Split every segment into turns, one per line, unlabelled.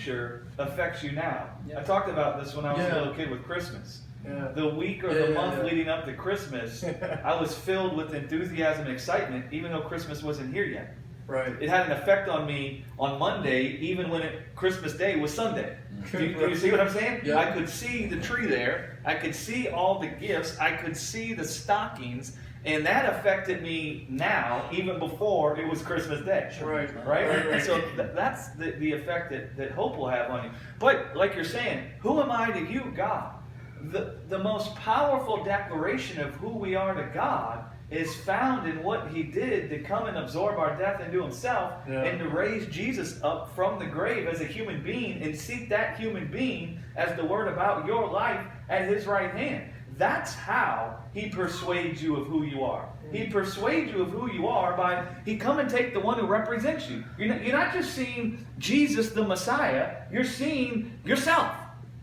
future affects you now.
Yeah.
I talked about this when I was
Yeah.
a little kid with Christmas.
Yeah.
The week or the month leading up to Christmas, I was filled with enthusiasm and excitement, even though Christmas wasn't here yet.
Right.
It had an effect on me on Monday, even when Christmas Day was Sunday. Do you see what I'm saying?
Yeah.
I could see the tree there. I could see all the gifts. I could see the stockings. And that affected me now, even before it was Christmas Day.
Right.
Right? So that's the effect that hope will have on you. But like you're saying, who am I to you, God? The most powerful declaration of who we are to God is found in what He did to come and absorb our death into Himself, and to raise Jesus up from the grave as a human being and seat that human being as the word about your life at His right hand. That's how He persuades you of who you are. He persuades you of who you are by He come and take the one who represents you. You're not just seeing Jesus the Messiah, you're seeing yourself.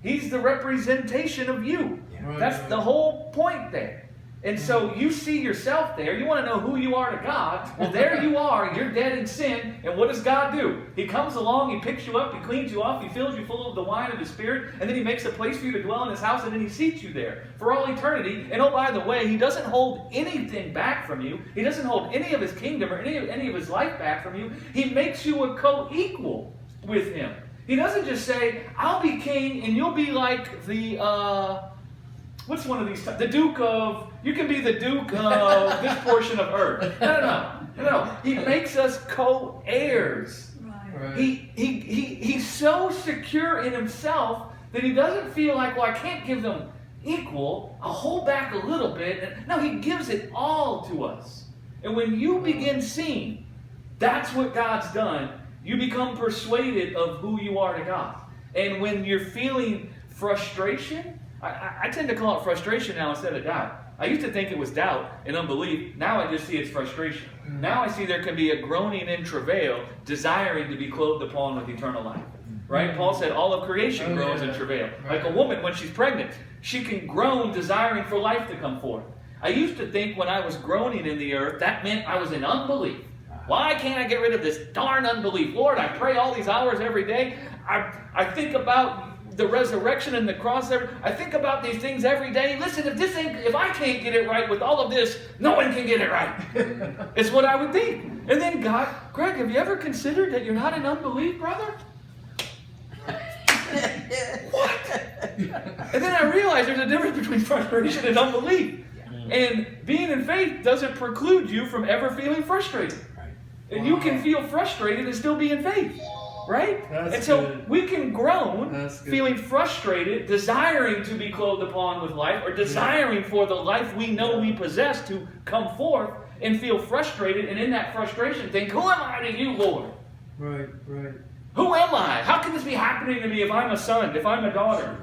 He's the representation of you.
Right.
That's the whole point there. And so you see yourself there. You want to know who you are to God. Well, there you are. You're dead in sin. And what does God do? He comes along. He picks you up. He cleans you off. He fills you full of the wine of His Spirit. And then He makes a place for you to dwell in His house. And then He seats you there for all eternity. And oh, by the way, He doesn't hold anything back from you. He doesn't hold any of His kingdom or any of His life back from you. He makes you a co-equal with Him. He doesn't just say, I'll be king and you'll be like the... what's one of these? The Duke of... You can be the Duke of this portion of earth. No. He makes us co-heirs.
Right.
He's so secure in Himself that He doesn't feel like, well, I can't give them equal. I'll hold back a little bit. No, He gives it all to us. And when you begin seeing that's what God's done, you become persuaded of who you are to God. And when you're feeling frustration, I tend to call it frustration now instead of doubt. I used to think it was doubt and unbelief. Now I just see it's frustration. Now I see there can be a groaning in travail, desiring to be clothed upon with eternal life. Right? Paul said all of creation groans in travail. Like a woman when she's pregnant, she can groan desiring for life to come forth. I used to think when I was groaning in the earth, that meant I was in unbelief. Why can't I get rid of this darn unbelief? Lord, I pray all these hours every day. I think about the resurrection and the cross. I think about these things every day. Listen, if I can't get it right with all of this, no one can get it right. It's what I would think. And then God, Greg, have you ever considered that you're not in unbelief, brother? What? And then I realized there's a difference between frustration and unbelief. And being in faith doesn't preclude you from ever feeling frustrated. And you can feel frustrated and still be in faith. Right?
That's
and so
good.
we can groan,
That's good.
feeling frustrated, desiring to be clothed upon with life, or desiring for the life we know we possess to come forth, and feel frustrated, and in that frustration think, who am I to you, Lord?
Right.
Who am I? How can this be happening to me if I'm a son, if I'm a daughter?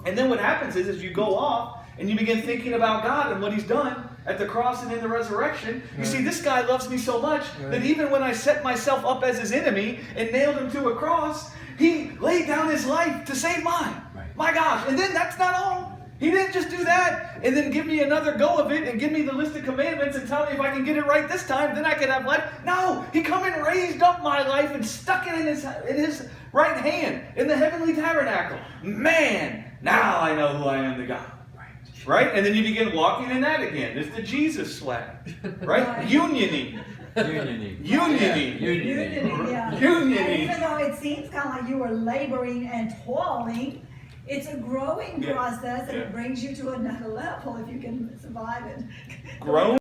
And then what happens is you go off, and you begin thinking about God and what He's done at the cross and in the resurrection. You see, this guy loves me so much that even when I set myself up as His enemy and nailed Him to a cross, He laid down His life to save mine. My gosh. And then that's not all. He didn't just do that and then give me another go of it and give me the list of commandments and tell me if I can get it right this time, then I can have life. No, He come and raised up my life and stuck it in His right hand in the heavenly tabernacle. Man, now I know who I am to God. Right? And then you begin walking in that again. It's the Jesus swag. Right? Unioning.
Unity.
Yeah.
And even though it seems kind of like you were laboring and toiling, it's a growing process, and it brings you to another level if you can survive it.
Grow